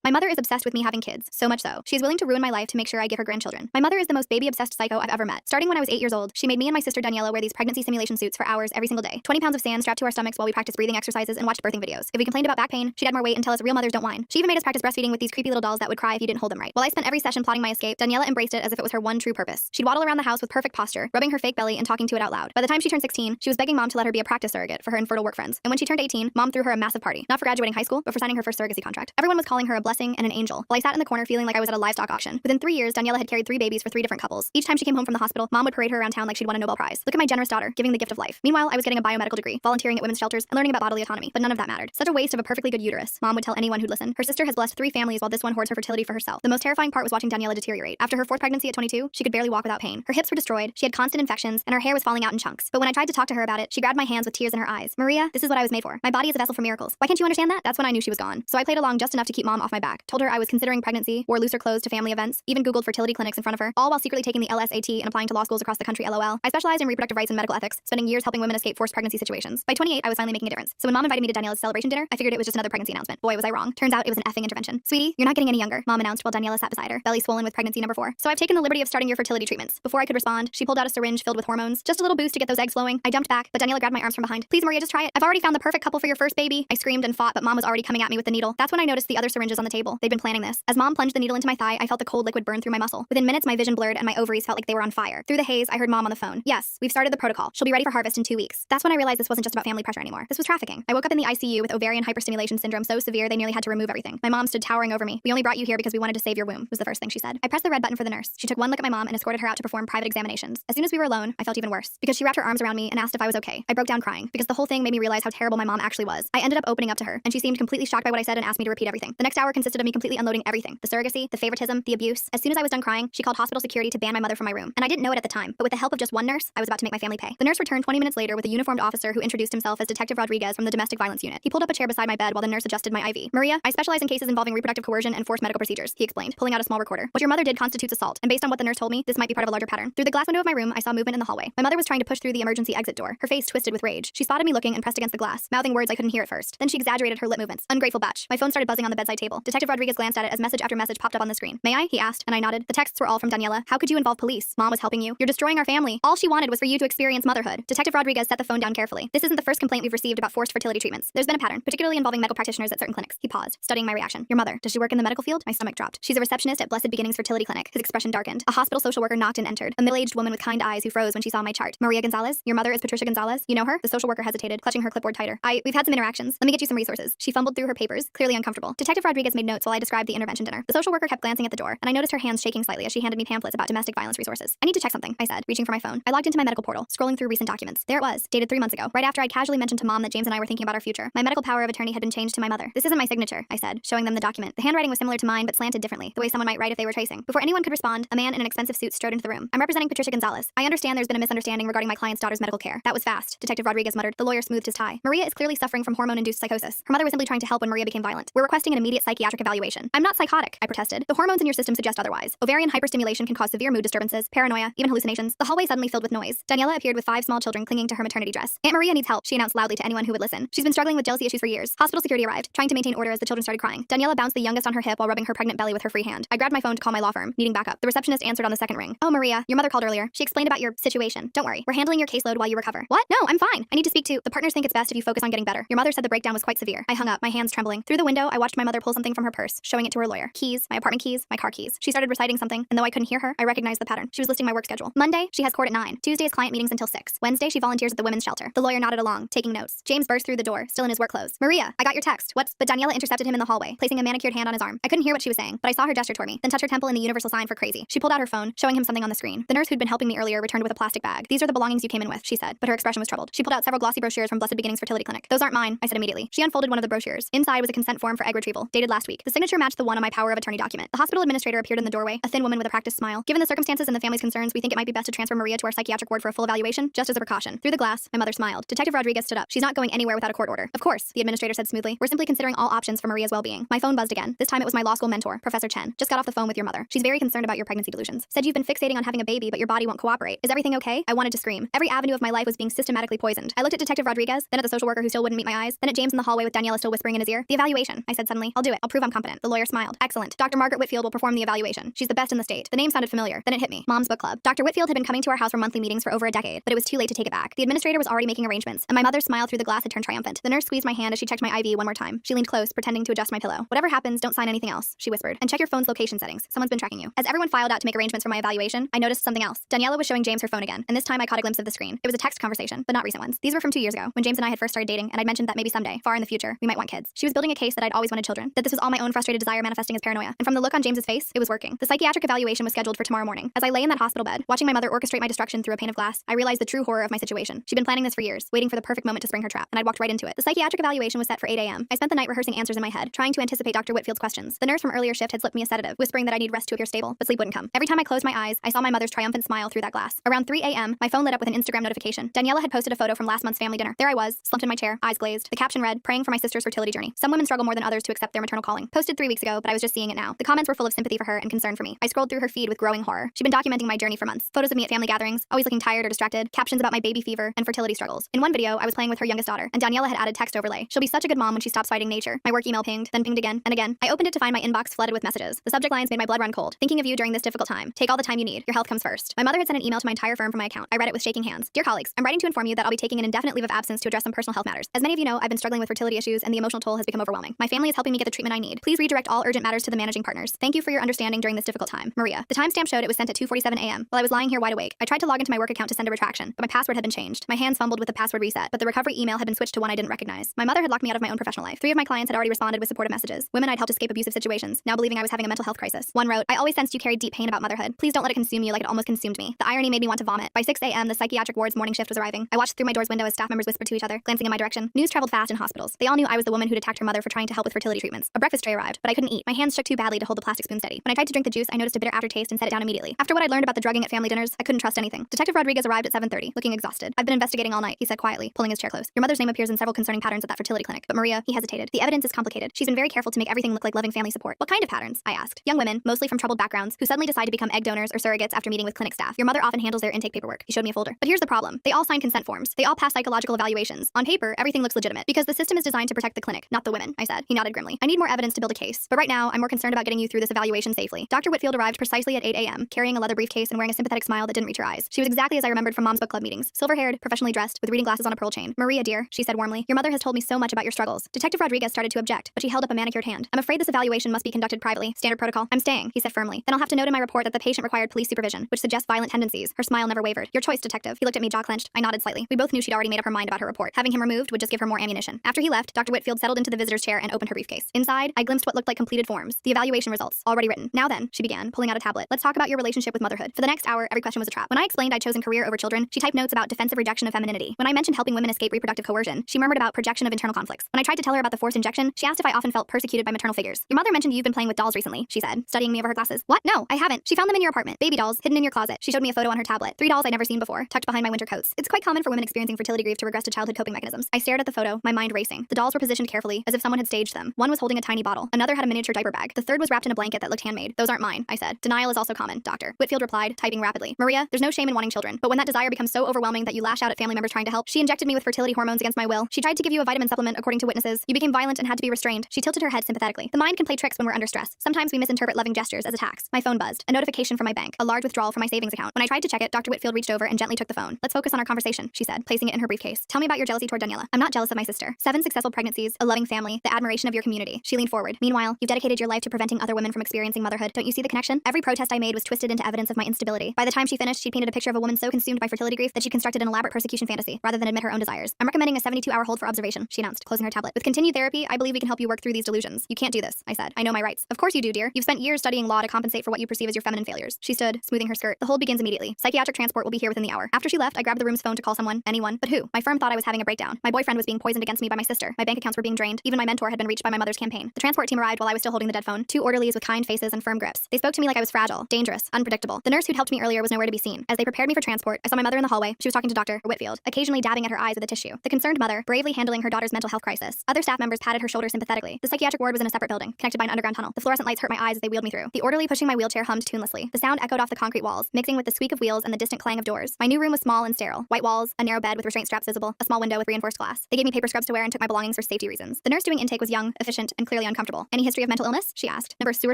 My mother is obsessed with me having kids, so much so. She is willing to ruin my life to make sure I give her grandchildren. My mother is the most baby-obsessed psycho I've ever met. Starting when I was 8 years old, she made me and my sister Daniela wear these pregnancy simulation suits for hours every single day. 20 pounds of sand strapped to our stomachs while we practiced breathing exercises and watched birthing videos. If we complained about back pain, she'd add more weight and tell us real mothers don't whine. She even made us practice breastfeeding with these creepy little dolls that would cry if you didn't hold them right. While I spent every session plotting my escape, Daniela embraced it as if it was her one true purpose. She'd waddle around the house with perfect posture, rubbing her fake belly and talking to it out loud. By the time she turned 16, she was begging mom to let her be a practice surrogate for her infertile work friends. And when she turned 18, mom threw her a massive party. Not for graduating high school, but for signing her first surrogacy contract. Everyone was calling her a blessing and an angel, while I sat in the corner feeling like I was at a livestock auction. Within 3 years, Daniela had carried 3 babies for 3 different couples. Each time she came home from the hospital, mom would parade her around town like she'd won a Nobel Prize. Look at my generous daughter, giving the gift of life. Meanwhile, I was getting a biomedical degree, volunteering at women's shelters, and learning about bodily autonomy, but none of that mattered. Such a waste of a perfectly good uterus, mom would tell anyone who'd listen. Her sister has blessed 3 families while this one hoards her fertility for herself. The most terrifying part was watching Daniela deteriorate. After her 4th pregnancy at 22, she could barely walk without pain. Her hips were destroyed, she had constant infections, and her hair was falling out in chunks. But when I tried to talk to her about it, she grabbed my hands with tears in her eyes. Maria, this is what I was made for. My body is a vessel for miracles. Why can't you understand that? That's when I knew she was gone. So I played along just enough to keep mom off my back. Told her I was considering pregnancy, wore looser clothes to family events, even Googled fertility clinics in front of her, all while secretly taking the LSAT and applying to law schools across the country LOL. I specialized in reproductive rights and medical ethics, spending years helping women escape forced pregnancy situations. By 28, I was finally making a difference. So when mom invited me to Daniela's celebration dinner, I figured it was just another pregnancy announcement. Boy, was I wrong. Turns out it was an effing intervention. Sweetie, you're not getting any younger, mom announced while Daniela sat beside her, belly swollen with pregnancy number 4. So I've taken the liberty of starting your fertility treatments. Before I could respond, she pulled out a syringe filled with hormones. Just a little boost to get those eggs flowing. I jumped back, but Daniela grabbed my arms from behind. Please, Maria, just try it. I've already found the perfect couple for your first baby. I screamed and fought, but mom was already coming at me with the needle. That's when I noticed the other syringes on the table. They'd been planning this. As mom plunged the needle into my thigh, I felt the cold liquid burn through my muscle. Within minutes, my vision blurred and my ovaries felt like they were on fire. Through the haze, I heard mom on the phone. Yes, we've started the protocol. She'll be ready for harvest in 2 weeks. That's when I realized this wasn't just about family pressure anymore. This was trafficking. I woke up in the ICU with ovarian hyperstimulation syndrome so severe they nearly had to remove everything. My mom stood towering over me. We only brought you here because we wanted to save your womb, was the first thing she said. I pressed the red button for the nurse. She took one look at my mom and escorted her out to perform private examinations. As soon as we were alone, I felt even worse because she wrapped her arms around me and asked if I was okay. I broke down crying because the whole thing made me realize how terrible my mom actually was. I ended up opening up to her, and she seemed completely shocked by what I said and asked me to repeat everything. The next hour consisted of me completely unloading everything. The surrogacy, the favoritism, the abuse. As soon as I was done crying, she called hospital security to ban my mother from my room. And I didn't know it at the time, but with the help of just one nurse, I was about to make my family pay. The nurse returned 20 minutes later with a uniformed officer who introduced himself as Detective Rodriguez from the Domestic Violence Unit. He pulled up a chair beside my bed while the nurse adjusted my IV. Maria, I specialize in cases involving reproductive coercion and forced medical procedures, he explained, pulling out a small recorder. What your mother did constitutes assault, and based on what the nurse told me, this might be part of a larger pattern. Through the glass window of my room, I saw movement in the hallway. My mother was trying to push through the emergency exit door, her face twisted with rage. She spotted me looking and pressed against the glass, mouthing words I couldn't hear at first. Then she exaggerated her lip movements. Ungrateful batch. My phone started buzzing on the bedside table. Detective Rodriguez glanced at it as message after message popped up on the screen. May I? He asked, and I nodded. The texts were all from Daniela. How could you involve police? Mom was helping you. You're destroying our family. All she wanted was for you to experience motherhood. Detective Rodriguez set the phone down carefully. This isn't the first complaint we've received about forced fertility treatments. There's been a pattern, particularly involving medical practitioners at certain clinics. He paused, studying my reaction. Your mother, does she work in the medical field? My stomach dropped. She's a receptionist at Blessed Beginnings Fertility Clinic. His expression darkened. A hospital social worker knocked and entered. A middle-aged woman with kind eyes who froze when she saw my chart. Maria Gonzalez? Your mother is Patricia Gonzalez? You know her? The social worker hesitated, clutching her clipboard tighter. We've had some interactions. Let me get you some resources. She fumbled through her papers, clearly uncomfortable. Detective Rodriguez made notes while I described the intervention dinner. The social worker kept glancing at the door, and I noticed her hands shaking slightly as she handed me pamphlets about domestic violence resources. I need to check something, I said, reaching for my phone. I logged into my medical portal, scrolling through recent documents. There it was, dated 3 months ago, right after I'd casually mentioned to mom that James and I were thinking about our future. My medical power of attorney had been changed to my mother. This isn't my signature, I said, showing them the document. The handwriting was similar to mine, but slanted differently, the way someone might write if they were tracing. Before anyone could respond, a man in an expensive suit strode into the room. I'm representing Patricia Gonzalez. I understand there's been a misunderstanding regarding my client's daughter's medical care. That was fast, Detective Rodriguez muttered. The lawyer smoothed his tie. Maria is clearly suffering from hormone-induced psychosis. Her mother was simply trying to help when Maria became violent. We're requesting an immediate psychiatric evaluation. I'm not psychotic, I protested. The hormones in your system suggest otherwise. Ovarian hyperstimulation can cause severe mood disturbances, paranoia, even hallucinations. The hallway suddenly filled with noise. Daniela appeared with 5 small children clinging to her maternity dress. Aunt Maria needs help, she announced loudly to anyone who would listen. She's been struggling with jealousy issues for years. Hospital security arrived, trying to maintain order as the children started crying. Daniela bounced the youngest on her hip while rubbing her pregnant belly with her free hand. I grabbed my phone to call my law firm, needing backup. The receptionist answered on the second ring. Oh, Maria, your mother called earlier. She explained about your situation. Don't worry, we're handling your caseload while you recover. What? No, I'm fine. I need to speak to. The partners think it's best if you focus on getting better. Your mother said the breakdown was quite severe. I hung up, my hands trembling. Through the window, I watched my mother pull something from her purse, showing it to her lawyer. Keys, my apartment keys, my car keys. She started reciting something, and though I couldn't hear her, I recognized the pattern. She was listing my work schedule. Monday, she has court at 9. Tuesday is client meetings until 6. Wednesday, she volunteers at the women's shelter. The lawyer nodded along, taking notes. James burst through the door, still in his work clothes. Maria, I got your text. What's? But Daniela intercepted him in the hallway, placing a manicured hand on his arm. I couldn't hear what she was saying, but I saw her gesture toward me, then touch her temple in the universal sign for crazy. She pulled out her phone, showing him something on the screen. The nurse who'd been helping me earlier returned with a plastic bag. These are the belongings you came in with, she said, but her expression was troubled. She pulled out several glossy brochures from Blessed Beginnings Fertility Clinic. Those aren't mine, I said immediately. She unfolded one of the brochures. Inside was a consent form for egg retrieval, dated last week. The signature matched the one on my power of attorney document. The hospital administrator appeared in the doorway, a thin woman with a practiced smile. Given the circumstances and the family's concerns, we think it might be best to transfer Maria to our psychiatric ward for a full evaluation, just as a precaution. Through the glass, my mother smiled. Detective Rodriguez stood up. She's not going anywhere without a court order. Of course, the administrator said smoothly. We're simply considering all options for Maria's well-being. My phone buzzed again. This time it was my law school mentor, Professor Chen. Just got off the phone with your mother. She's very concerned about your pregnancy delusions. Said you've been fixating on having a baby, but your body won't cooperate. Is everything okay? I wanted to scream. Every avenue of my life was being systematically poisoned. I looked at Detective Rodriguez, then at the social worker who still wouldn't meet my eyes, then at James in the hallway with Daniela still whispering in his ear. The evaluation, I said suddenly. I'll do it. I'll prove I'm competent. The lawyer smiled. Excellent. Dr. Margaret Whitfield will perform the evaluation. She's the best in the state. The name sounded familiar. Then it hit me. Mom's book club. Dr. Whitfield had been coming to our house for monthly meetings for over a decade, but it was too late to take it back. The administrator was already making arrangements, and my mother's smile through the glass had turned triumphant. The nurse squeezed my hand as she checked my IV one more time. She leaned close, pretending to adjust my pillow. Whatever happens, don't sign anything else, she whispered. And check your phone's location settings. Someone's been tracking you. As everyone filed out to make arrangements for my evaluation, I noticed something else. Daniela was showing James her phone again, and this time I caught a glimpse of the screen. It was a text conversation, but not recent ones. These were from 2 years ago, when James and I had first started dating, and I'd mentioned that maybe someday, far in the future, we might want kids. She was building a case that I'd always wanted children, that this was all my own frustrated desire manifesting as paranoia. And from the look on James's face, it was working. The psychiatric evaluation was scheduled for tomorrow morning. As I lay in that hospital bed, watching my mother orchestrate my destruction through a pane of glass, I realized the true horror of my situation. She'd been planning this for years, waiting for the perfect moment to spring her trap, and I'd walked right into it. The psychiatric evaluation was set for 8 a.m. I spent the night rehearsing answers in my head, trying to anticipate Dr. Whitfield's questions. The nurse from earlier shift had slipped me a sedative, whispering that I need rest to appear stable, but sleep wouldn't come. Every time I closed my eyes, I saw my mother's triumphant smile through that glass. Around 3 a.m., my phone lit up with an Instagram notification. Daniela had posted a photo from last month's family dinner. There I was, slumped in my chair, eyes glazed. The caption read, "Praying for my sister's fertility journey. Some women struggle more than others to accept their maternal calling." Posted 3 weeks ago, but I was just seeing it now. The comments were full of sympathy for her and concern for me. I scrolled through her feed with growing horror. She'd been documenting my journey for months. Photos of me at family gatherings, always looking tired or distracted, captions about my baby fever and fertility struggles. In one video, I was playing with her youngest daughter, and Daniela had added text overlay. "She'll be such a good mom when she stops fighting nature." My work email pinged, then pinged again and again. I opened it to find my inbox flooded with messages. The subject lines made my blood run cold. "Thinking of you during this difficult time. Take all the time you need. Your health comes first." My mother had sent an email to my entire firm from my account. I read it with shaking hands. "Dear colleagues, I'm writing to inform you that I'll be taking an indefinite leave of absence to address some personal health matters. As many of you know, I've been struggling with fertility issues and the emotional toll has become overwhelming. My family is helping me get the treatment I need. Please redirect all urgent matters to the managing partners. Thank you for your understanding during this difficult time. Maria." The timestamp showed it was sent at 2:47 a.m. While I was lying here wide awake. I tried to log into my work account to send a retraction, but my password had been changed. My hands fumbled with the password reset, but the recovery email had been switched to one I didn't recognize. My mother had locked me out of my own professional life. 3 of my clients had already responded with supportive messages. Women I'd helped escape abusive situations, now believing I was having a mental health crisis. One wrote, "I always sensed you carried deep pain about motherhood. Please don't let it consume you like it almost consumed me." The irony made me want to vomit. By 6 a.m., the psychiatric ward's morning shift was arriving. I watched through my door's window as staff members whispered to each other, glancing in my direction. News traveled fast in hospitals. They all knew I was the woman who'd attacked her mother for trying to help with fertility treatments. A breakfast tray arrived, but I couldn't eat. My hands shook too badly to hold the plastic spoon steady. When I tried to drink the juice, I noticed a bitter aftertaste and set it down immediately. After what I'd learned about the drugging at family dinners, I couldn't trust anything. Detective Rodriguez arrived at 7:30, looking exhausted. "I've been investigating all night," he said quietly, pulling his chair close. "Your mother's name appears in several concerning patterns at that fertility clinic." "But Maria," he hesitated. "The evidence is complicated. She's been very careful to make everything look like loving family support." "What kind of patterns?" I asked. "Young women, mostly from troubled backgrounds, who suddenly decide to become egg donors or surrogates after meeting with clinic staff. Your mother often handles their intake paperwork." He showed me a folder. "But here's the problem. They all sign consent forms. They all pass psychological evaluations. On paper, everything looks legitimate, because the system is designed to protect the clinic, not the women," I said. He nodded grimly. "I need more evidence to build a case. But right now, I'm more concerned about getting you through this evaluation safely." Dr. Whitfield arrived precisely at 8 a.m., carrying a leather briefcase and wearing a sympathetic smile that didn't reach her eyes. She was exactly as I remembered from Mom's book club meetings. Silver-haired, professionally dressed, with reading glasses on a pearl chain. "Maria, dear," she said warmly, "your mother has told me so much about your struggles." Detective Rodriguez started to object, but she held up a manicured hand. "I'm afraid this evaluation must be conducted privately. Standard protocol." "I'm staying," he said firmly. "Then I'll have to note in my report that the patient required police supervision, which suggests violent tendencies." Her smile never wavered. "Your choice, detective." He looked at me, jaw clenched. I nodded slightly. We both knew she'd already made up her mind about her report. Having him removed would just give her more ammunition. After he left, Dr. Whitfield settled into the visitor's chair and opened her briefcase. Inside, I glimpsed what looked like completed forms. The evaluation results, already written. "Now then," she began, pulling out a tablet. "Let's talk about your relationship with motherhood." For the next hour, every question was a trap. When I explained I'd chosen career over children, she typed notes about defensive rejection of femininity. When I mentioned helping women escape reproductive coercion, she murmured about projection of internal conflicts. When I tried to tell her about the forced injection, she asked if I often felt persecuted by maternal figures. "Your mother mentioned you've been playing with dolls recently," she said, studying me over her glasses. "What? No, I haven't. She found them in your apartment. Baby dolls, hidden in your closet." She showed me a photo on her tablet. 3 dolls I'd never seen before, tucked behind my winter coats. It's quite common for women experiencing fertility grief to regress to childhood coping mechanisms. I stared at the photo, my mind racing. The dolls were positioned carefully, as if someone had staged them. One was holding a tiny bottle. Another had a miniature diaper bag. The third was wrapped in a blanket that looked handmade. "Those aren't mine," I said. "Denial is also common, doctor." Whitfield replied, typing rapidly. "Maria, there's no shame in wanting children, but when that desire becomes so overwhelming that you lash out at family members trying to help." She injected me with fertility hormones against my will. She tried to give you a vitamin supplement according to witnesses. You became violent and had to be restrained. She tilted her head sympathetically. The mind can play tricks when we're under stress. Sometimes we misinterpret loving gestures as attacks. My phone buzzed. A notification from my bank. A large withdrawal from my savings account. When I tried to check it, Dr. Whitfield reached over and gently took the phone. "Let's focus on our conversation," she said, placing it in her briefcase. "Tell me about your jealousy toward Daniela." "I'm not jealous of my sister. 7 successful pregnancies, a loving family, the admiration of your community." She leaned forward. "Meanwhile, you've dedicated your life to preventing other women from experiencing motherhood. Don't you see the connection? Every protest I made was twisted into evidence of my instability." By the time she finished, she painted a picture of a woman so consumed by fertility grief that she constructed an elaborate persecution fantasy, rather than admit her own desires. "I'm recommending a 72-hour hold for observation," she announced, closing her tablet. "With continued therapy, I believe we can help you work through these delusions." "You can't do this," I said. "I know my rights." "Of course you do, dear. You've spent years studying law to compensate for what you perceive as your feminine failures." She stood, smoothing her skirt. "The hold begins immediately. Psychiatric transport will be here within the hour." After she left, I grabbed the room's phone to call someone, anyone, but who? My firm thought I was having a breakdown. My boyfriend was being poisoned against me by my sister. My bank accounts were being drained. Even my mentor had been reached by my mother's campaign. The transport team arrived while I was still holding the dead phone. 2 orderlies with kind faces and firm grips. They spoke to me like I was fragile, dangerous, unpredictable. The nurse who'd helped me earlier was nowhere to be seen. As they prepared me for transport, I saw my mother in the hallway. She was talking to Dr. Whitfield, occasionally dabbing at her eyes with a tissue. The concerned mother, bravely handling her daughter's mental health crisis. Other staff members patted her shoulder sympathetically. The psychiatric ward was in a separate building, connected by an underground tunnel. The fluorescent lights hurt my eyes as they wheeled me through. The orderly pushing my wheelchair hummed tunelessly. The sound echoed off the concrete walls, mixing with the squeak of wheels and the distant clang of doors. My new room was small and sterile. White walls, a narrow bed with restraint straps visible, a small window with reinforced glass. They gave me paper scrubs to wear and took my belongings for safety reasons. The nurse doing intake was young, efficient, and clearly really uncomfortable. Any history of mental illness? She asked. Number of sewer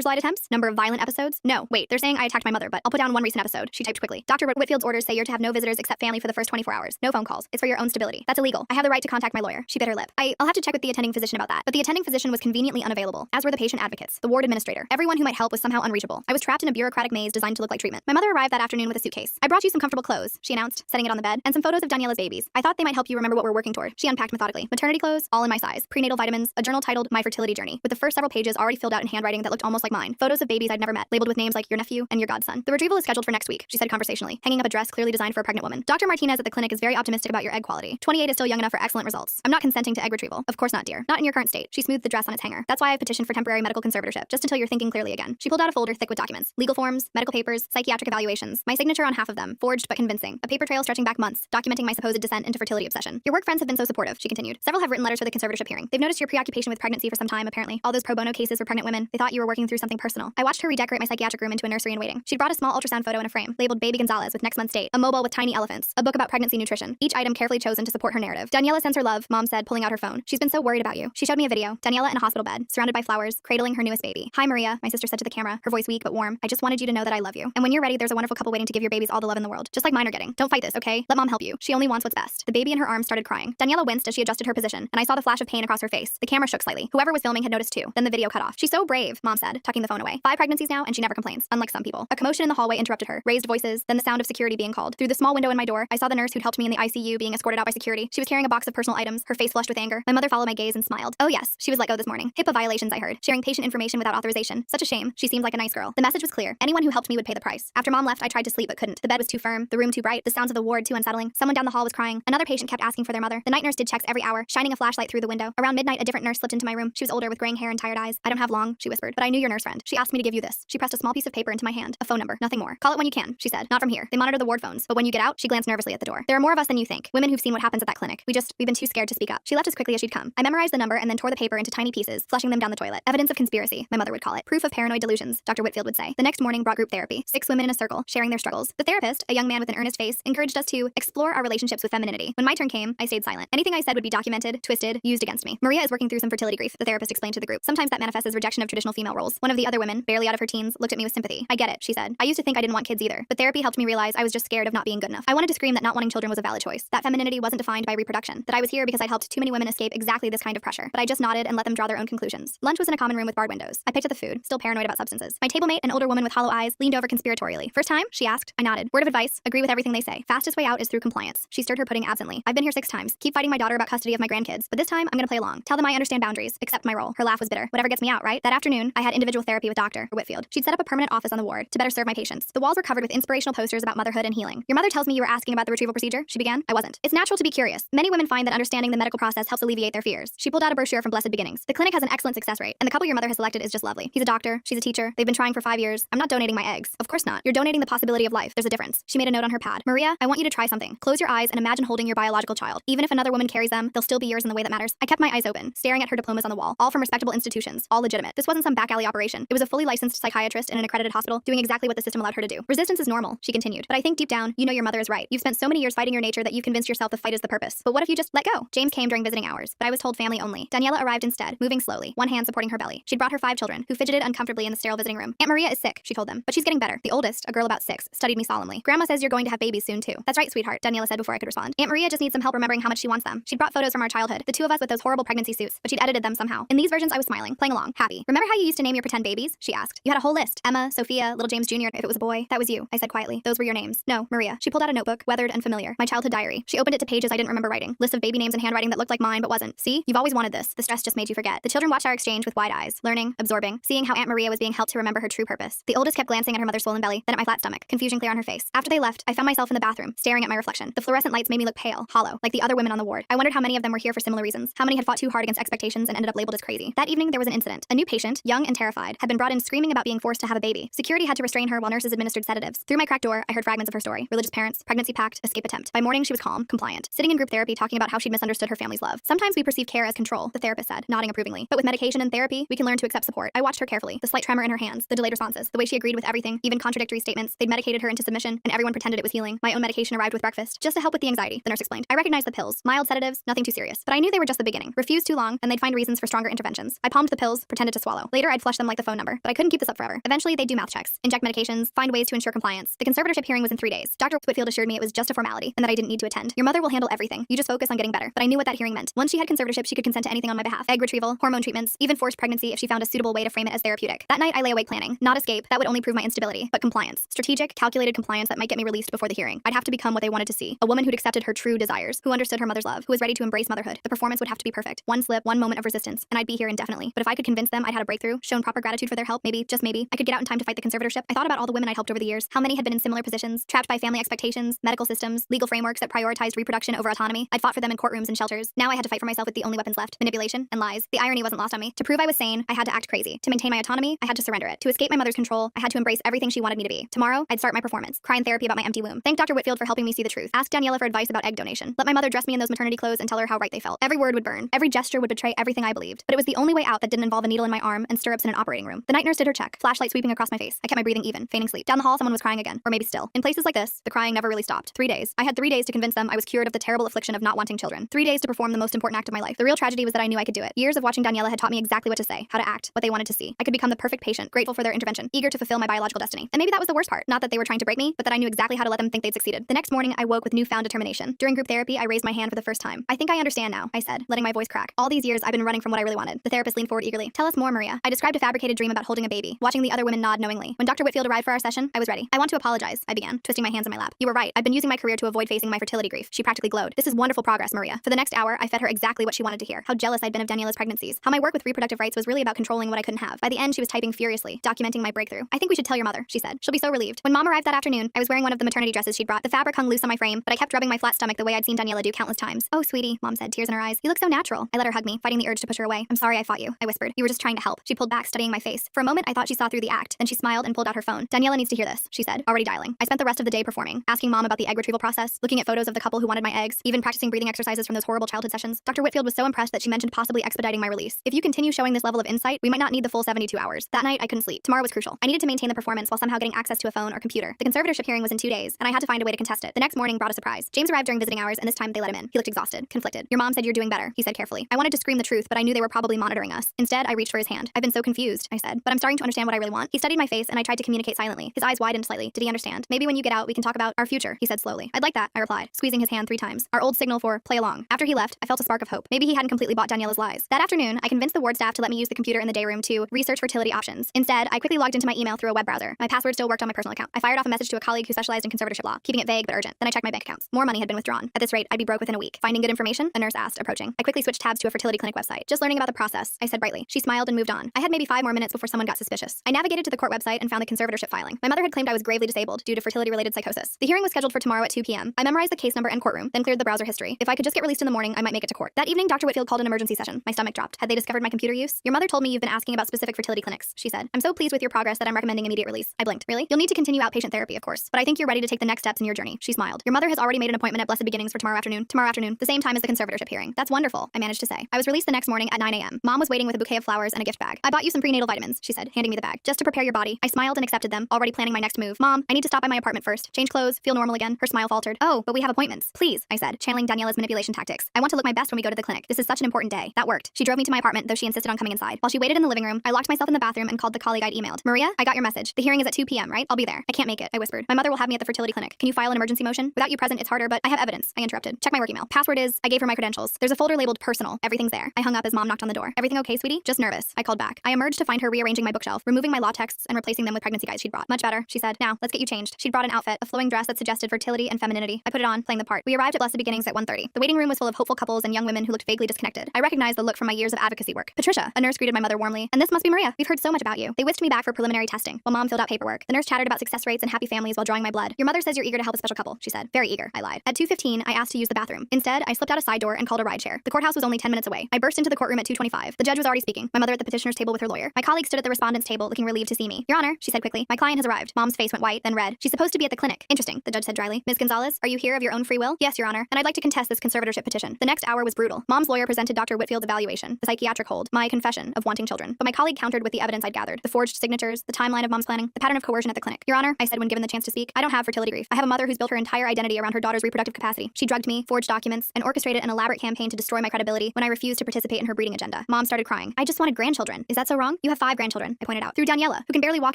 slide attempts? Number of violent episodes? No, wait, they're saying I attacked my mother, but I'll put down one recent episode. She typed quickly. Dr. Whitfield's orders say you're to have no visitors except family for the first 24 hours. No phone calls. It's for your own stability. That's illegal. I have the right to contact my lawyer. She bit her lip. I'll have to check with the attending physician about that. But the attending physician was conveniently unavailable, as were the patient advocates, the ward administrator. Everyone who might help was somehow unreachable. I was trapped in a bureaucratic maze designed to look like treatment. My mother arrived that afternoon with a suitcase. I brought you some comfortable clothes, she announced, setting it on the bed, and some photos of Daniela's babies. I thought they might help you remember what we're working toward. She unpacked methodically. Maternity clothes, all in my size. Prenatal vitamins, a journal titled My Fertility Journey, with the first several pages already filled out in handwriting that looked almost like mine. Photos of babies I'd never met, labeled with names like your nephew and your godson. The retrieval is scheduled for next week, she said conversationally, hanging up a dress clearly designed for a pregnant woman. Dr. Martinez at the clinic is very optimistic about your egg quality. 28 is still young enough for excellent results. I'm not consenting to egg retrieval. Of course not, dear. Not in your current state. She smoothed the dress on its hanger. That's why I've petitioned for temporary medical conservatorship, just until you're thinking clearly again. She pulled out a folder thick with documents. Legal forms, medical papers, psychiatric evaluations. My signature on half of them, forged but convincing. A paper trail stretching back months, documenting my supposed descent into fertility obsession. Your work friends have been so supportive, she continued. Several have written letters for the conservatorship hearing. They've noticed your preoccupation with pregnancy for some time, apparently. All those pro bono cases for pregnant women. They thought you were working through something personal. I watched her redecorate my psychiatric room into a nursery in waiting. She'd brought a small ultrasound photo in a frame, labeled Baby Gonzalez with next month's date, a mobile with tiny elephants, a book about pregnancy nutrition, each item carefully chosen to support her narrative. Daniela sends her love, Mom said, pulling out her phone. She's been so worried about you. She showed me a video. Daniela in a hospital bed, surrounded by flowers, cradling her newest baby. Hi, Maria, my sister said to the camera, her voice weak but warm. I just wanted you to know that I love you. And when you're ready, there's a wonderful couple waiting to give your babies all the love in the world, just like mine are getting. Don't fight this, okay? Let Mom help you. She only wants what's best. The baby in her arms started crying. Daniela winced as she adjusted her position, and I saw the flash of pain across her face. The camera shook slightly. Whoever was filming had noticed too. Then the video cut off. She's so brave, Mom said, tucking the phone away. 5 pregnancies now, and she never complains, unlike some people. A commotion in the hallway interrupted her. Raised voices, then the sound of security being called. Through the small window in my door, I saw the nurse who'd helped me in the ICU being escorted out by security. She was carrying a box of personal items, her face flushed with anger. My mother followed my gaze and smiled. Oh yes, she was let go this morning. HIPAA violations, I heard. Sharing patient information without authorization. Such a shame. She seemed like a nice girl. The message was clear. Anyone who helped me would pay the price. After Mom left, I tried to sleep but couldn't. The bed was too firm, the room too bright, the sounds of the ward too unsettling. Someone down the hall was crying. Another patient kept asking for their mother. The night nurse did checks every hour, shining a flashlight through the window. Around midnight, a different nurse slipped into my room. She was older with graying hair and tired eyes. I don't have long, she whispered, but I knew your nurse friend. She asked me to give you this. She pressed a small piece of paper into my hand. A phone number, nothing more. Call it when you can, she said. Not from here. They monitor the ward phones, but when you get out, she glanced nervously at the door. There are more of us than you think. Women who've seen what happens at that clinic. We've been too scared to speak up. She left as quickly as she'd come. I memorized the number and then tore the paper into tiny pieces, flushing them down the toilet. Evidence of conspiracy, my mother would call it. Proof of paranoid delusions, Dr. Whitfield would say. The next morning brought group therapy. 6 women in a circle, sharing their struggles. The therapist, a young man with an earnest face, encouraged us to explore our relationships with femininity. When my turn came, I stayed silent. Anything I said would be documented, twisted, used against me. Maria is working through some fertility grief, the therapist explained to the group. Sometimes that manifests as rejection of traditional female roles. One of the other women, barely out of her teens, looked at me with sympathy. I get it, she said. I used to think I didn't want kids either, but therapy helped me realize I was just scared of not being good enough. I wanted to scream that not wanting children was a valid choice, that femininity wasn't defined by reproduction, that I was here because I'd helped too many women escape exactly this kind of pressure. But I just nodded and let them draw their own conclusions. Lunch was in a common room with barred windows. I picked at the food, still paranoid about substances. My table mate, an older woman with hollow eyes, leaned over conspiratorially. First time? She asked. I nodded. Word of advice, agree with everything they say. Fastest way out is through compliance. She stirred her pudding absently. I've been here 6 times. Keep fighting my daughter about custody of my grandkids, but this time I'm gonna play along. Tell them I understand boundaries, accept my role. Her laugh was bitter. Whatever gets me out, right? That afternoon, I had individual therapy with Dr. Whitfield. She'd set up a permanent office on the ward to better serve my patients. The walls were covered with inspirational posters about motherhood and healing. Your mother tells me you were asking about the retrieval procedure, she began. I wasn't. It's natural to be curious. Many women find that understanding the medical process helps alleviate their fears. She pulled out a brochure from Blessed Beginnings. The clinic has an excellent success rate, and the couple your mother has selected is just lovely. He's a doctor, she's a teacher. They've been trying for 5 years. I'm not donating my eggs. Of course not. You're donating the possibility of life. There's a difference. She made a note on her pad. Maria, I want you to try something. Close your eyes and imagine holding your biological child. Even if another woman carries them, they'll still be yours in the way that matters. I kept my eyes open, staring at her diplomas on the wall, all from respectable institutions, all legitimate. This wasn't some back alley operation. It was a fully licensed psychiatrist in an accredited hospital doing exactly what the system allowed her to do. Resistance is normal, she continued. But I think deep down, you know your mother is right. You've spent so many years fighting your nature that you've convinced yourself the fight is the purpose. But what if you just let go? James came during visiting hours, but I was told family only. Daniela arrived instead, moving slowly, one hand supporting her belly. She'd brought her 5 children, who fidgeted uncomfortably in the sterile visiting room. Aunt Maria is sick, she told them, but she's getting better. The oldest, a girl about 6, studied me solemnly. Grandma says you're going to have babies soon too. That's right, sweetheart, Daniela said before I could respond. Aunt Maria just needs some help remembering how much she wants them. She'd brought photos from our childhood, the 2 of us with those horrible pregnancy suits, but she'd edited them somehow. In these versions, I was smiling, playing along, happy. Remember how you used to name your pretend babies? She asked. You had a whole list. Emma, Sophia, little James Jr. If it was a boy, that was you. I said quietly. Those were your names. No, Maria. She pulled out a notebook, weathered and familiar. My childhood diary. She opened it to pages I didn't remember writing. List of baby names and handwriting that looked like mine but wasn't. See? You've always wanted this. The stress just made you forget. The children watched our exchange with wide eyes, learning, absorbing, seeing how Aunt Maria was being helped to remember her true purpose. The oldest kept glancing at her mother's swollen belly, then at my flat stomach, confusion clear on her face. After they left, I found myself in the bathroom, staring at my reflection. The fluorescent lights made me look pale, hollow, like the other women on the ward. I wondered how many of them were here for similar reasons. How many had fought too hard against expectations and ended up labeled as crazy. That evening, there was an incident. A new patient, young and terrified, had been brought in screaming about being forced to have a baby. Security had to restrain her while nurses administered sedatives. Through my cracked door, I heard fragments of her story. Religious parents, pregnancy pact, escape attempt. By morning, she was calm, compliant, sitting in group therapy talking about how she'd misunderstood her family's love. Sometimes we perceive care as control, the therapist said, nodding approvingly. But with medication and therapy, we can learn to accept support. I watched her carefully, the slight tremor in her hands, the delayed responses, the way she agreed with everything, even contradictory statements. They'd medicated her into submission, and everyone pretended it was healing. My own medication arrived with breakfast, just to help with the anxiety, the nurse explained. I recognized the pills, mild sedatives, nothing too serious. But I knew they were just the beginning. Refuse too long, and they'd find reasons for stronger intervention. injections. I palmed the pills, pretended to swallow. Later, I'd flush them like the phone number, but I couldn't keep this up forever. Eventually, they'd do mouth checks, inject medications, find ways to ensure compliance. The conservatorship hearing was in 3 days. Dr. Whitfield assured me it was just a formality and that I didn't need to attend. Your mother will handle everything. You just focus on getting better. But I knew what that hearing meant. Once she had conservatorship, she could consent to anything on my behalf. Egg retrieval, hormone treatments, even forced pregnancy if she found a suitable way to frame it as therapeutic. That night, I lay awake planning. Not escape. That would only prove my instability, but compliance. Strategic, calculated compliance that might get me released before the hearing. I'd have to become what they wanted to see. A woman who'd accepted her true desires, who understood her mother's love, who was ready to embrace motherhood. The performance would have to be perfect. One slip, one moment of resistance, and I'd be here indefinitely. But if I could convince them I'd had a breakthrough, shown proper gratitude for their help, maybe, just maybe, I could get out in time to fight the conservatorship. I thought about all the women I'd helped over the years, how many had been in similar positions, trapped by family expectations, medical systems, legal frameworks that prioritized reproduction over autonomy. I'd fought for them in courtrooms and shelters. Now I had to fight for myself with the only weapons left, manipulation and lies. The irony wasn't lost on me. To prove I was sane, I had to act crazy. To maintain my autonomy, I had to surrender it. To escape my mother's control, I had to embrace everything she wanted me to be. Tomorrow, I'd start my performance, cry in therapy about my empty womb. Thank Dr. Whitfield for helping me see the truth. Ask Daniela for advice about egg donation. Let my mother dress me in those maternity clothes and tell her how right they felt. Every word would burn. Every gesture would betray everything I believed. But it was the only way out that didn't involve a needle in my arm and stirrups in an operating room. The night nurse did her check, flashlight sweeping across my face. I kept my breathing even, feigning sleep. Down the hall, someone was crying again, or maybe still. In places like this, the crying never really stopped. 3 days. I had 3 days to convince them I was cured of the terrible affliction of not wanting children. 3 days to perform the most important act of my life. The real tragedy was that I knew I could do it. Years of watching Daniela had taught me exactly what to say, how to act, what they wanted to see. I could become the perfect patient, grateful for their intervention, eager to fulfill my biological destiny. And maybe that was the worst part. Not that they were trying to break me, but that I knew exactly how to let them think they'd succeeded. The next morning, I woke with newfound determination. During group therapy, I raised my hand for the first time. I think I understand now, I said, letting my voice crack. All these years, I've been running from what I really wanted. The therapist leaned forward eagerly. Tell us more, Maria. I described a fabricated dream about holding a baby, watching the other women nod knowingly. When Dr. Whitfield arrived for our session, I was ready. I want to apologize, I began, twisting my hands in my lap. You were right. I've been using my career to avoid facing my fertility grief. She practically glowed. This is wonderful progress, Maria. For the next hour, I fed her exactly what she wanted to hear. How jealous I'd been of Daniela's pregnancies. How my work with reproductive rights was really about controlling what I couldn't have. By the end, she was typing furiously, documenting my breakthrough. I think we should tell your mother, she said. She'll be so relieved. When Mom arrived that afternoon, I was wearing one of the maternity dresses she'd brought. The fabric hung loose on my frame, but I kept rubbing my flat stomach the way I'd seen Daniela do countless times. Oh, sweetie, Mom said, tears in her eyes. You look so natural. I let her hug me, fighting the urge to push her away. I'm sorry I fought you, I whispered. You were just trying to help. She pulled back, studying my face. For a moment, I thought she saw through the act. Then she smiled and pulled out her phone. Daniela needs to hear this, she said, already dialing. I spent the rest of the day performing, asking Mom about the egg retrieval process, looking at photos of the couple who wanted my eggs, even practicing breathing exercises from those horrible childhood sessions. Dr. Whitfield was so impressed that she mentioned possibly expediting my release. If you continue showing this level of insight, we might not need the full 72 hours. That night, I couldn't sleep. Tomorrow was crucial. I needed to maintain the performance while somehow getting access to a phone or computer. The conservatorship hearing was in 2 days, and I had to find a way to contest it. The next morning brought a surprise. James arrived during visiting hours, and this time they let him in. He looked exhausted, conflicted. Your mom said you're doing better, he said carefully. I wanted to scream the truth, but I knew they were probably monitoring us. Instead, I reached for his hand. I've been so confused, I said, but I'm starting to understand what I really want. He studied my face, and I tried to communicate silently. His eyes widened slightly. Did he understand? Maybe when you get out, we can talk about our future, he said slowly. I'd like that, I replied, squeezing his hand 3 times. Our old signal for play along. After he left, I felt a spark of hope. Maybe he hadn't completely bought Daniela's lies. That afternoon, I convinced the ward staff to let me use the computer in the day room to research fertility options. Instead, I quickly logged into my email through a web browser. My password still worked on my personal account. I fired off a message to a colleague who specialized in conservatorship law, keeping it vague but urgent. Then I checked my bank accounts. More money had been withdrawn. At this rate, I'd be broke within a week. Finding good information? A nurse asked, approaching. I quickly switched tabs to a fertility clinic website. Just learning about the process, I said brightly. She smiled and moved on. I had maybe 5 more minutes before someone got suspicious. I navigated to the court website and found the conservatorship filing. My mother had claimed I was gravely disabled due to fertility-related psychosis. The hearing was scheduled for tomorrow at 2 p.m. I memorized the case number and courtroom, then cleared the browser history. If I could just get released in the morning, I might make it to court. That evening, Dr. Whitfield called an emergency session. My stomach dropped. Had they discovered my computer use? Your mother told me you've been asking about specific fertility clinics, she said. I'm so pleased with your progress that I'm recommending immediate release. I blinked. Really? You'll need to continue outpatient therapy, of course, but I think you're ready to take the next steps in your journey. She smiled. Your mother has already made an appointment at Blessed Beginnings for tomorrow afternoon, the same time as the conservatorship hearing. That's wonderful, I managed to say. I was released the next morning at 9 a.m. Mom was waiting with a bouquet of flowers and a gift bag. I bought you some prenatal vitamins, she said, handing me the bag. Just to prepare your body. I smiled and accepted them, already planning my next move. Mom, I need to stop by my apartment first. Change clothes, feel normal again. Her smile faltered. Oh, but we have appointments. Please, I said, channeling Daniela's manipulation tactics. I want to look my best when we go to the clinic. This is such an important day. That worked. She drove me to my apartment, though she insisted on coming inside. While she waited in the living room, I locked myself in the bathroom and called the colleague I'd emailed. Maria, I got your message. The hearing is at 2 p.m., right? I'll be there. I can't make it, I whispered. My mother will have me at the fertility clinic. Can you file an emergency motion? Without you present, it's harder, but I have evidence, I interrupted. Check my work email. Password is, I gave her my credentials. There's a folder labeled personal. Everything's there. I hung up as Mom knocked on the door. Everything okay, sweetie? Just nervous. I called back. I emerged to find her rearranging my bookshelf, removing my law texts and replacing them with pregnancy guides she'd brought. Much better, she said. Now, let's get you changed. She'd brought an outfit, a flowing dress that suggested fertility and femininity. I put it on, playing the part. We arrived at Blessed Beginnings at 1:30. The waiting room was full of hopeful couples and young women who looked vaguely disconnected. I recognized the look from my years of advocacy work. Patricia, a nurse greeted my mother warmly. And this must be Maria. We've heard so much about you. They whisked me back for preliminary testing, while Mom filled out paperwork. The nurse chattered about success rates and happy families while drawing my blood. Your mother says you're eager to help a special couple, she said. Very eager, I lied. At 2:15, I asked to use the bathroom. Instead, I slipped out a side door and called a rideshare. The courthouse was only 10 minutes away. I burst into the courtroom at 2:25. The judge was already speaking. My mother at the petitioner's table with her lawyer. My colleague stood at the respondent's table looking relieved to see me. Your Honor, she said quickly. My client has arrived. Mom's face went white, then red. She's supposed to be at the clinic. Interesting, the judge said dryly. Ms. Gonzalez, are you here of your own free will? Yes, Your Honor. And I'd like to contest this conservatorship petition. The next hour was brutal. Mom's lawyer presented Dr. Whitfield's evaluation, the psychiatric hold, my confession of wanting children. But my colleague countered with the evidence I'd gathered, the forged signatures, the timeline of Mom's planning, the pattern of coercion at the clinic. Your Honor, I said when given the chance to speak, I don't have fertility grief. I have a mother who's built her entire identity around her daughter's reproductive capacity. She drugged me, forged documents, and orchestrated an elaborate campaign to destroy my credibility when I refused to participate in her breeding agenda. Mom started crying. I just wanted grandchildren. Is that so wrong? You have 5 grandchildren, I pointed out. Through Daniela, who can barely walk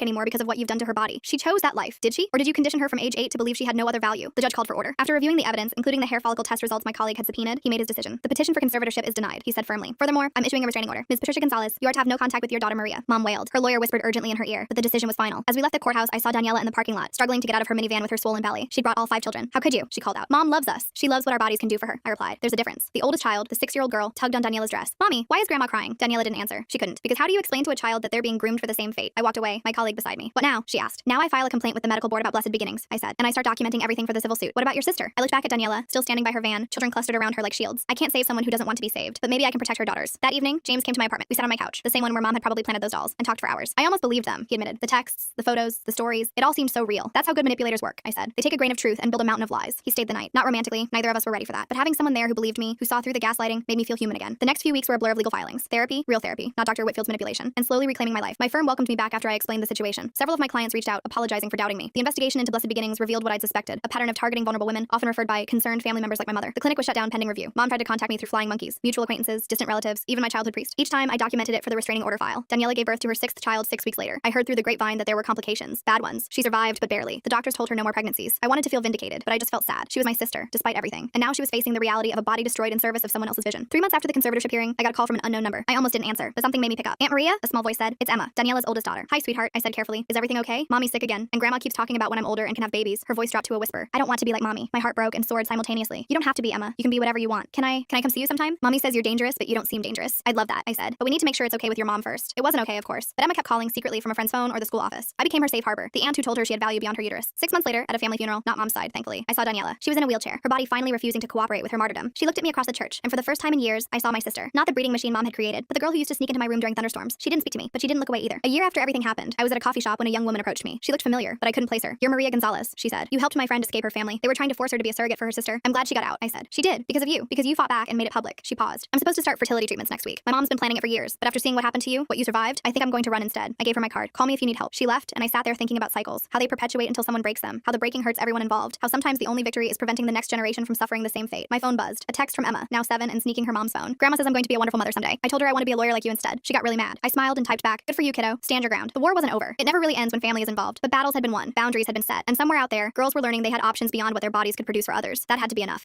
anymore because of what you've done to her body. She chose that life, did she? Or did you condition her from age 8 to believe she had no other value? The judge called for order. After reviewing the evidence, including the hair follicle test results my colleague had subpoenaed, he made his decision. The petition for conservatorship is denied, he said firmly. Furthermore, I'm issuing a restraining order. Ms. Patricia Gonzalez, you are to have no contact with your daughter Maria. Mom wailed. Her lawyer whispered urgently in her ear, but the decision was final. As we left the courthouse, I saw Daniela in the parking lot, struggling to get out of her minivan with her swollen belly. She'd brought all 5 children. How could you? She called out. Mom loves us. She loves what our bodies can do for her, I replied. There's a difference. The oldest child, the 6-year-old girl, tugged on Daniela's dress. Mommy, why is grandma crying? Daniela didn't answer. She couldn't. Because how do you explain to a child that they're being groomed for the same fate? I walked away, my colleague beside me. What now? She asked. Now I file a complaint with the medical board about Blessed Beginnings, I said, and I start documenting everything for the civil suit. What about your sister? I looked back at Daniela, still standing by her van, children clustered around her like shields. I can't save someone who doesn't want to be saved, but maybe I can protect her daughters. That evening, James came to my apartment. We sat on my couch, the same one where Mom had probably planted those dolls, and talked for hours. I almost believed them, he admitted. The texts, the photos, the stories, it all seemed so real. That's how good manipulators work, I said. They take a grain of truth and build a mountain of lies. He stayed the night. Not romantically, neither of us were ready for that. But having someone there who believed me, who saw through the gaslighting, made me feel human again. The next few weeks were a blur of legal filings. Therapy, real therapy, not Dr. Whitfield's manipulation, and slowly reclaiming my life. My firm welcomed me back after I explained the situation. Several of my clients reached out, apologizing for doubting me. The investigation into Blessed Beginnings revealed what I'd suspected, a pattern of targeting vulnerable women, often referred by concerned family members like my mother. The clinic was shut down pending review. Mom tried to contact me through flying monkeys, mutual acquaintances, distant relatives, even my childhood priest. Each time I documented it for the restraining order file. Daniela gave birth to her 6th child 6 weeks later. I heard through the grapevine that there were complications, bad ones. She survived, but barely. The doctors told her no more pregnancies. I wanted to feel vindicated, but I just felt sad. She was my sister, despite everything. And now she was facing the reality of a body destroyed in service of someone else's vision. 3 months after the conservatorship hearing, I got a call from an unknown number. I almost didn't answer, but something made me pick up. Aunt Maria? A small voice said. It's Emma, Daniela's oldest daughter. Hi, sweetheart, I said carefully. Is everything okay? Mommy's sick again, and Grandma keeps talking about when I'm older and can have babies. Her voice dropped to a whisper. I don't want to be like Mommy. My heart broke and soared simultaneously. You don't have to be, Emma. You can be whatever you want. Can I come see you sometime? Mommy says you're dangerous, but you don't seem dangerous. I'd love that, I said. But we need to make sure it's okay with your mom first. It wasn't okay, of course. But Emma kept calling secretly from a friend's phone or the school office. I became her safe harbor, the aunt who told her she had value beyond her uterus. 6 months later, at a family funeral, not Mom's side, thankfully, I saw Daniela. She was in a wheelchair, her body finally refusing to cooperate with her martyrdom. She looked at me across the church, and for the first time in years, I saw my sister. Not the breeding machine Mom had created, but the girl who used to sneak into my room during thunderstorms. She didn't speak to me, but she didn't look away either. A year after everything happened, I was at a coffee shop when a young woman approached me. She looked familiar, but I couldn't place her. You're Maria Gonzalez, she said. You helped my friend escape her family. They were trying to force her to be a surrogate for her sister. I'm glad she got out, I said. She did, because of you, because you fought back and made it public. She paused. I'm supposed to start fertility treatments next week. My mom's been planning it for years, but after seeing what happened to you, what you survived, I think I'm going to run instead. I gave her my card. Call me if you need help. She left, and I sat there thinking about cycles, how they perpetuate until someone breaks them, how the breaking hurts everyone involved, how sometimes the only victory is preventing the next generation from suffering the same fate. My phone buzzed. A text from Emma, now 7 and sneaking her mom's phone. Grandma says I'm going to be a wonderful mother someday. I told her I want to be a lawyer like you instead. She got really mad. I smiled and typed back, good for you, kiddo. Stand your ground. The war wasn't over. It never really ends when family is involved, but battles had been won, boundaries had been set, and somewhere out there, girls were learning they had options beyond what their bodies could produce for others. That had to be enough.